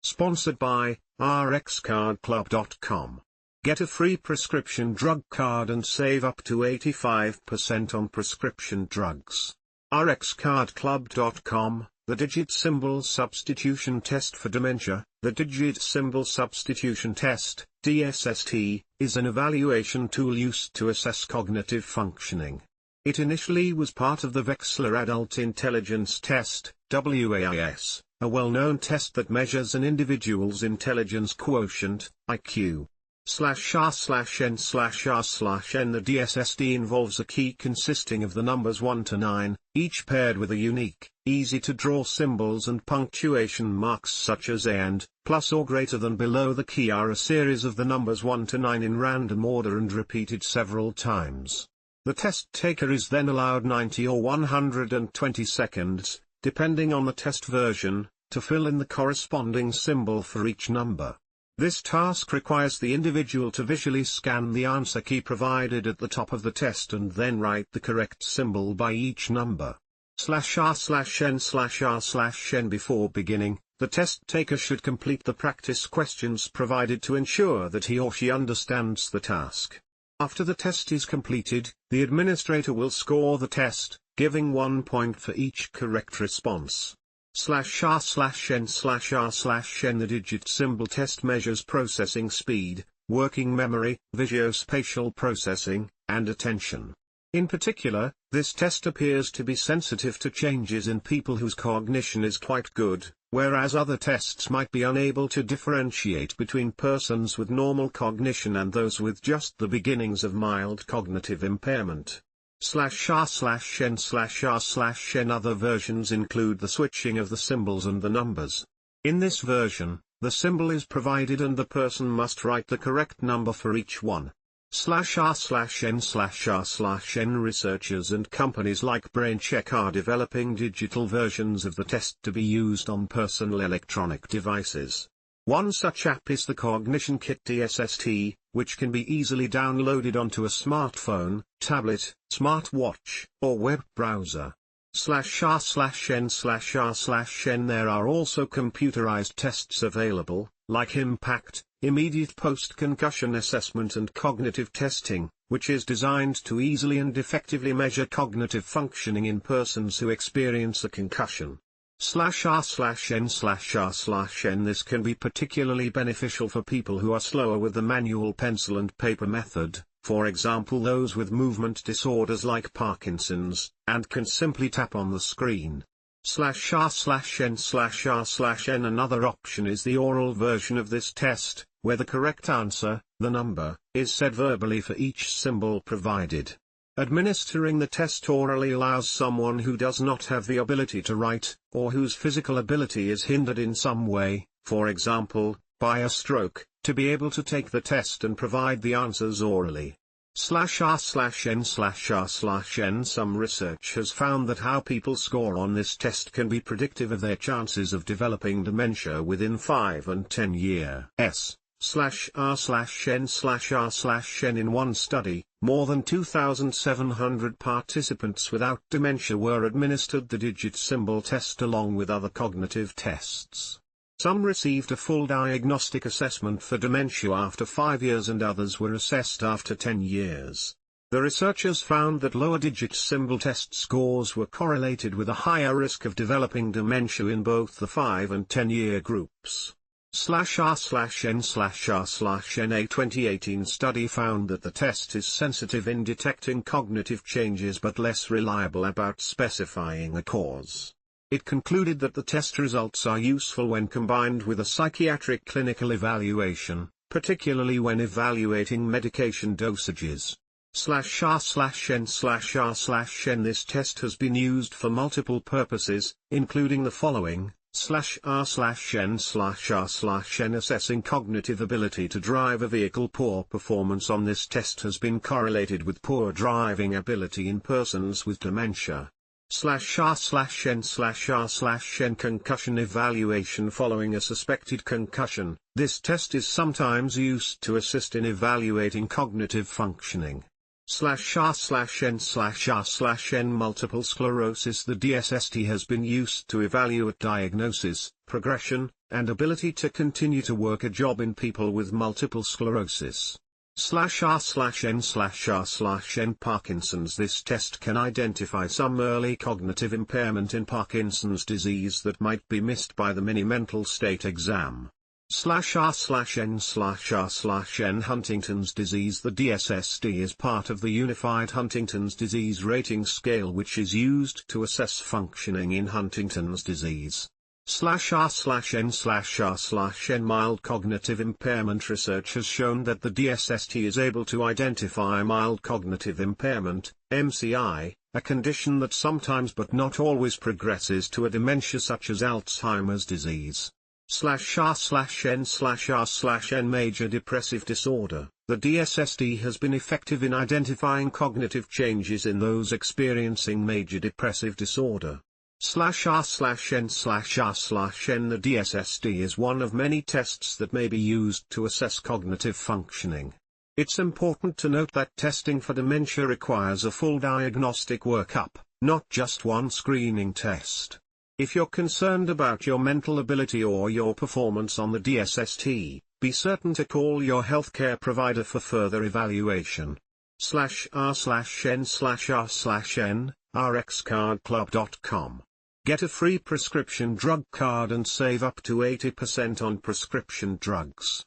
Sponsored by rxcardclub.com. Get a free prescription drug card and save up to 85% on prescription drugs. rxcardclub.com. The Digit Symbol Substitution Test for Dementia. The Digit Symbol Substitution Test, DSST, is an evaluation tool used to assess cognitive functioning. It initially was part of the Wechsler Adult Intelligence Test, WAIS, a well-known test that measures an individual's intelligence quotient, IQ. /r/n/r/n. The DSST involves a key consisting of the numbers 1 to 9, each paired with a unique, easy-to-draw symbols and punctuation marks such as a and, plus or greater than. Below the key are a series of the numbers 1 to 9 in random order and repeated several times. The test taker is then allowed 90 or 120 seconds, depending on the test version, to fill in the corresponding symbol for each number. This task requires the individual to visually scan the answer key provided at the top of the test and then write the correct symbol by each number. /r/n/r/n. Before beginning, the test taker should complete the practice questions provided to ensure that he or she understands the task. After the test is completed, the administrator will score the test, giving 1 point for each correct response. /r/n/r/n. The digit symbol test measures processing speed, working memory, visuospatial processing, and attention. In particular, this test appears to be sensitive to changes in people whose cognition is quite good, whereas other tests might be unable to differentiate between persons with normal cognition and those with just the beginnings of mild cognitive impairment. /r/n/r/n. Other versions include the switching of the symbols and the numbers. In this version, the symbol is provided and the person must write the correct number for each one. /r/n/r/n. Researchers and companies like BrainCheck are developing digital versions of the test to be used on personal electronic devices. One such app is the Cognition Kit DSST, which can be easily downloaded onto a smartphone, tablet, smartwatch, or web browser. /r/n/r/n. There are also computerized tests available, like Impact, Immediate Post-Concussion Assessment and Cognitive Testing, which is designed to easily and effectively measure cognitive functioning in persons who experience a concussion. /r/n/r/n. This can be particularly beneficial for people who are slower with the manual pencil and paper method, for example those with movement disorders like Parkinson's, and can simply tap on the screen. /r/n/r/n. Another option is the oral version of this test, where the correct answer, the number, is said verbally for each symbol provided. Administering the test orally allows someone who does not have the ability to write, or whose physical ability is hindered in some way, for example, by a stroke, to be able to take the test and provide the answers orally. /r/n/r/n. Some research has found that how people score on this test can be predictive of their chances of developing dementia within 5 and 10 years. /r/n/r/n. In one study, more than 2,700 participants without dementia were administered the digit symbol test along with other cognitive tests. Some received a full diagnostic assessment for dementia after 5 years and others were assessed after 10 years. The researchers found that lower digit symbol test scores were correlated with a higher risk of developing dementia in both the 5 and 10-year groups. /r/n/r/n. A 2018 study found that the test is sensitive in detecting cognitive changes but less reliable about specifying a cause. It concluded that the test results are useful when combined with a psychiatric clinical evaluation, particularly when evaluating medication dosages. /r/n/r/n. This test has been used for multiple purposes, including the following: /r/n/r/n. Assessing cognitive ability to drive a vehicle. Poor performance on this test has been correlated with poor driving ability in persons with dementia. /r/n/r/n. Concussion evaluation. Following a suspected concussion, this test is sometimes used to assist in evaluating cognitive functioning. /r/n/r/n. Multiple sclerosis. The DSST has been used to evaluate diagnosis, progression, and ability to continue to work a job in people with multiple sclerosis. /R/N/R/N Parkinson's. This test can identify some early cognitive impairment in Parkinson's disease that might be missed by the mini mental state exam. /R/N/R/N Huntington's disease. The DSSD is part of the Unified Huntington's Disease Rating Scale, which is used to assess functioning in Huntington's disease. /R/N/R/N Mild cognitive impairment. Research has shown that the DSST is able to identify mild cognitive impairment, MCI, a condition that sometimes but not always progresses to a dementia such as Alzheimer's disease. /R/N/R/N Major depressive disorder. The DSSD has been effective in identifying cognitive changes in those experiencing major depressive disorder. /R/N/R/N The DSSD is one of many tests that may be used to assess cognitive functioning. It's important to note that testing for dementia requires a full diagnostic workup, not just one screening test. If you're concerned about your mental ability or your performance on the DSST, be certain to call your healthcare provider for further evaluation. /R/N/R/N rxcardclub.com. Get a free prescription drug card and save up to 80% on prescription drugs.